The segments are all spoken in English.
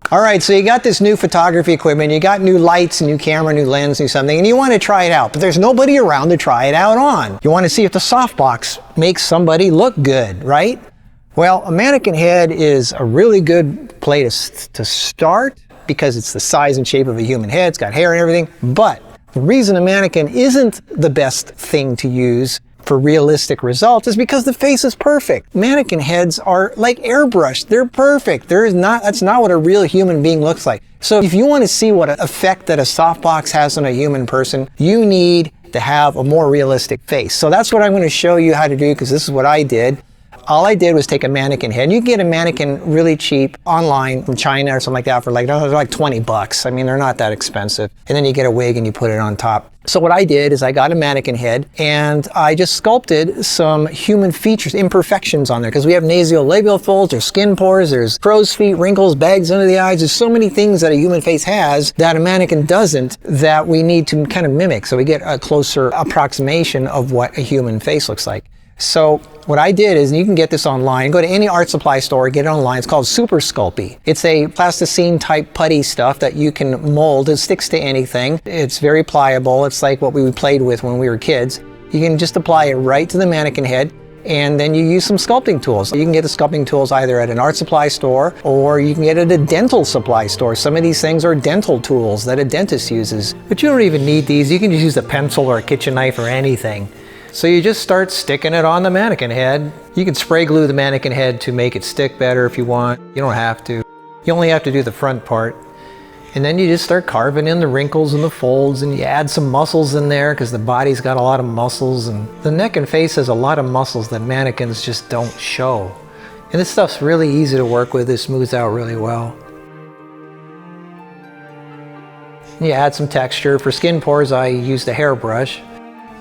All right, so you got this new photography equipment, you got new lights, new camera, new lens, new something, and you want to try it out, but there's nobody around to try it out on. You want to see if the softbox makes somebody look good, right? Well, a mannequin head is a really good place to start because it's the size and shape of a human head, it's got hair and everything, but the reason a mannequin isn't the best thing to use for realistic results is because the face is perfect. Mannequin heads are like airbrushed. They're perfect. That's not what a real human being looks like. So if you want to see what effect that a softbox has on a human person, you need to have a more realistic face. So that's what I'm going to show you how to do, because this is what I did. All I did was take a mannequin head. You can get a mannequin really cheap online from China or something like that for like 20 bucks. I mean, they're not that expensive. And then you get a wig and you put it on top. So what I did is I got a mannequin head and I just sculpted some human features, imperfections on there, because we have nasolabial folds, there's skin pores, there's crow's feet, wrinkles, bags under the eyes. There's so many things that a human face has that a mannequin doesn't that we need to kind of mimic. So we get a closer approximation of what a human face looks like. So what I did is, and you can get this online, go to any art supply store, get it online. It's called Super Sculpey. It's a plasticine type putty stuff that you can mold. It sticks to anything. It's very pliable. It's like what we played with when we were kids. You can just apply it right to the mannequin head, and then you use some sculpting tools. You can get the sculpting tools either at an art supply store or you can get it at a dental supply store. Some of these things are dental tools that a dentist uses. But you don't even need these. You can just use a pencil or a kitchen knife or anything. So you just start sticking it on the mannequin head. You can spray glue the mannequin head to make it stick better if you want. You don't have to. You only have to do the front part. And then you just start carving in the wrinkles and the folds, and you add some muscles in there because the body's got a lot of muscles, and the neck and face has a lot of muscles that mannequins just don't show. And this stuff's really easy to work with. It smooths out really well. You add some texture. For skin pores, I used a hairbrush.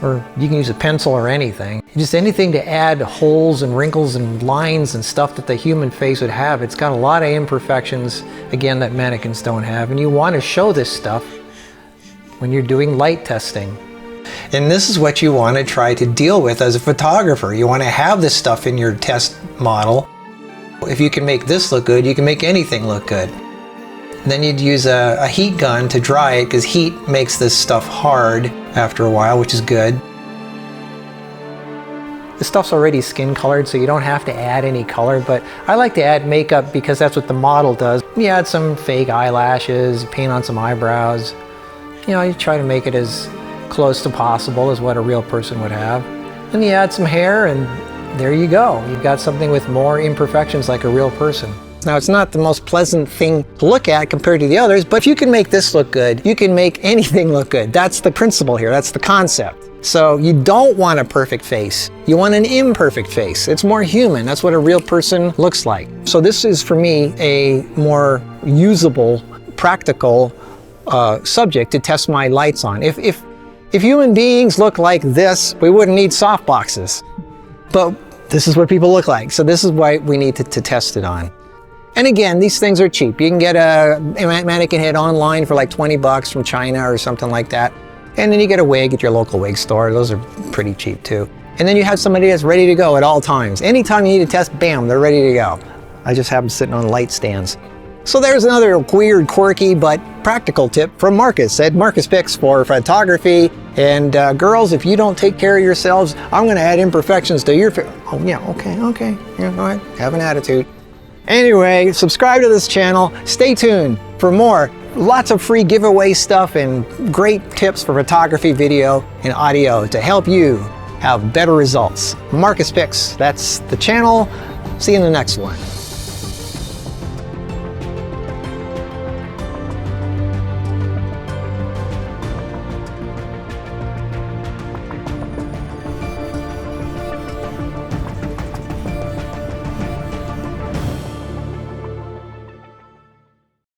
Or you can use a pencil or anything. Just anything to add holes and wrinkles and lines and stuff that the human face would have. It's got a lot of imperfections, again, that mannequins don't have. And you want to show this stuff when you're doing light testing. And this is what you want to try to deal with as a photographer. You want to have this stuff in your test model. If you can make this look good, you can make anything look good. Then you'd use a heat gun to dry it, because heat makes this stuff hard after a while, which is good. This stuff's already skin colored, so you don't have to add any color, but I like to add makeup because that's what the model does. You add some fake eyelashes, paint on some eyebrows. You know, you try to make it as close to possible as what a real person would have. Then you add some hair and there you go. You've got something with more imperfections like a real person. Now, it's not the most pleasant thing to look at compared to the others, but if you can make this look good, you can make anything look good. That's the principle here. That's the concept. So you don't want a perfect face. You want an imperfect face. It's more human. That's what a real person looks like. So this is, for me, a more usable, practical subject to test my lights on. If human beings look like this, we wouldn't need softboxes. But this is what people look like. So this is why we need to test it on. And again, these things are cheap. You can get a mannequin head online for like 20 bucks from China or something like that. And then you get a wig at your local wig store. Those are pretty cheap too. And then you have somebody that's ready to go at all times. Anytime you need to test, bam, they're ready to go. I just have them sitting on light stands. So there's another weird, quirky, but practical tip from Markus at MarkusPix for photography. And girls, if you don't take care of yourselves, I'm going to add imperfections to your face. Oh yeah, okay. Yeah, all right, have an attitude. Anyway, subscribe to this channel. Stay tuned for more. Lots of free giveaway stuff and great tips for photography, video, and audio to help you have better results. MarkusPix, that's the channel. See you in the next one.